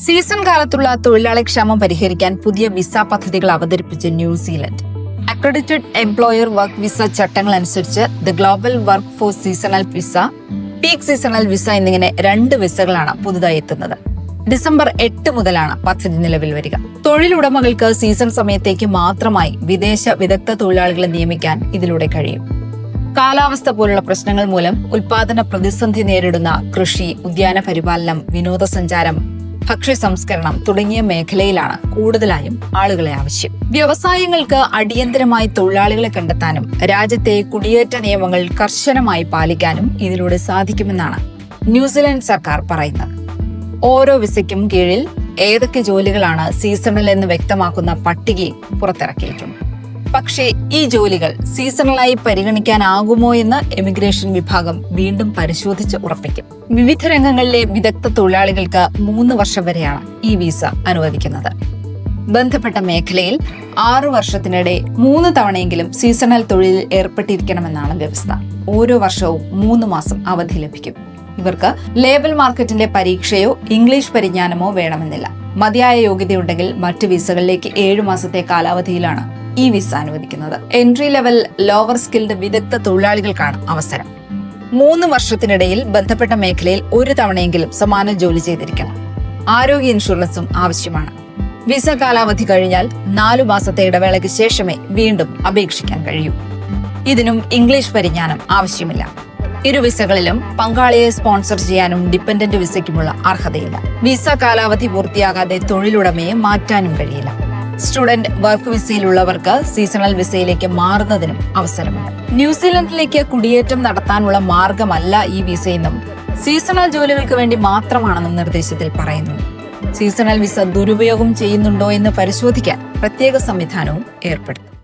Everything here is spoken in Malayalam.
സീസൺ കാലത്തുള്ള തൊഴിലാളി ക്ഷാമം പരിഹരിക്കാൻ പുതിയ വിസ പദ്ധതികൾ അവതരിപ്പിച്ച് New Zealand. Accredited employer work visa ചട്ടങ്ങൾ അനുസരിച്ച് the global work force seasonal visa, peak seasonal visa എന്നിങ്ങനെ 2 വിസകളാണ് പുതുതായി എത്തുന്നത്. ഡിസംബർ 8 മുതലാണ് പദ്ധതി നിലവിൽ വരിക. തൊഴിലുടമകൾക്ക് സീസൺ സമയത്തേക്ക് മാത്രമായി വിദേശ വിദഗ്ധ തൊഴിലാളികളെ നിയമിക്കാൻ ഇതിലൂടെ കഴിയും. കാലാവസ്ഥ പോലുള്ള പ്രശ്നങ്ങൾ മൂലം ഉൽപാദന പ്രതിസന്ധി നേരിടുന്ന കൃഷി, ഉദ്യാന പരിപാലനം, വിനോദസഞ്ചാരം, ഭക്ഷ്യ സംസ്കരണം തുടങ്ങിയ മേഖലയിലാണ് കൂടുതലായും ആളുകളെ ആവശ്യം. വ്യവസായങ്ങൾക്ക് അടിയന്തരമായി തൊഴിലാളികളെ കണ്ടെത്താനും രാജ്യത്തെ കുടിയേറ്റ നിയമങ്ങൾ കർശനമായി പാലിക്കാനും ഇതിലൂടെ സാധിക്കുമെന്നാണ് ന്യൂസിലൻഡ് സർക്കാർ പറയുന്നത്. ഓരോ വിസയ്ക്കും കീഴിൽ ഏതൊക്കെ ജോലികളാണ് സീസണൽ എന്ന് വ്യക്തമാക്കുന്ന പട്ടികയും പുറത്തിറക്കിയിട്ടുണ്ട്. പക്ഷേ ഈ ജോലികൾ സീസണലായി പരിഗണിക്കാനാകുമോ എന്ന് എമിഗ്രേഷൻ വിഭാഗം വീണ്ടും പരിശോധിച്ച് ഉറപ്പിക്കും. വിവിധ രംഗങ്ങളിലെ വിദഗ്ധ തൊഴിലാളികൾക്ക് 3 വർഷം വരെയാണ് ഈ വിസ അനുവദിക്കുന്നത്. ബന്ധപ്പെട്ട മേഖലയിൽ 6 വർഷത്തിനിടെ 3 തവണയെങ്കിലും സീസണൽ തൊഴിലിൽ ഏർപ്പെട്ടിരിക്കണമെന്നാണ് വ്യവസ്ഥ. ഓരോ വർഷവും 3 മാസം അവധി ലഭിക്കും. ഇവർക്ക് ലേബർ മാർക്കറ്റിന്റെ പരീക്ഷയോ ഇംഗ്ലീഷ് പരിജ്ഞാനമോ വേണമെന്നില്ല. മതിയായ യോഗ്യതയുണ്ടെങ്കിൽ മറ്റ് വിസകളിലേക്ക് 7 മാസത്തെ കാലാവധിയിലാണ് ഈ വിസ അനുവദിക്കുന്നത്. എൻട്രി ലെവൽ, ലോവർ സ്കിൽഡ് വിദഗ്ധ തൊഴിലാളികൾക്കാണ് അവസരം. 3 വർഷത്തിനിടയിൽ ബന്ധപ്പെട്ട മേഖലയിൽ 1 തവണയെങ്കിലും സമാന ജോലി ചെയ്തിരിക്കണം. ആരോഗ്യ ഇൻഷുറൻസും ആവശ്യമാണ്. വിസ കാലാവധി കഴിഞ്ഞാൽ 4 മാസത്തെ ഇടവേളയ്ക്ക് ശേഷമേ വീണ്ടും അപേക്ഷിക്കാൻ കഴിയൂ. ഇതിനും ഇംഗ്ലീഷ് പരിജ്ഞാനം ആവശ്യമില്ല. 2 വിസകളിലും പങ്കാളിയെ സ്പോൺസർ ചെയ്യാനും ഡിപെൻഡന്റ് വിസയ്ക്കുമുള്ള അർഹതയില്ല. വിസ കാലാവധി പൂർത്തിയാകാതെ തൊഴിലുടമയെ മാറ്റാനും കഴിയില്ല. സ്റ്റുഡന്റ് വർക്ക് വിസയിലുള്ളവർക്ക് സീസണൽ വിസയിലേക്ക് മാറുന്നതിനും അവസരമുണ്ട്. ന്യൂസിലൻഡിലേക്ക് കുടിയേറ്റം നടത്താനുള്ള മാർഗമല്ല ഈ വിസയെന്നും സീസണൽ ജോലികൾക്ക് വേണ്ടി മാത്രമാണെന്നും നിർദ്ദേശത്തിൽ പറയുന്നു. സീസണൽ വിസ ദുരുപയോഗം ചെയ്യുന്നുണ്ടോ എന്ന് പരിശോധിക്കാൻ പ്രത്യേക സംവിധാനവും ഏർപ്പെടുത്തും.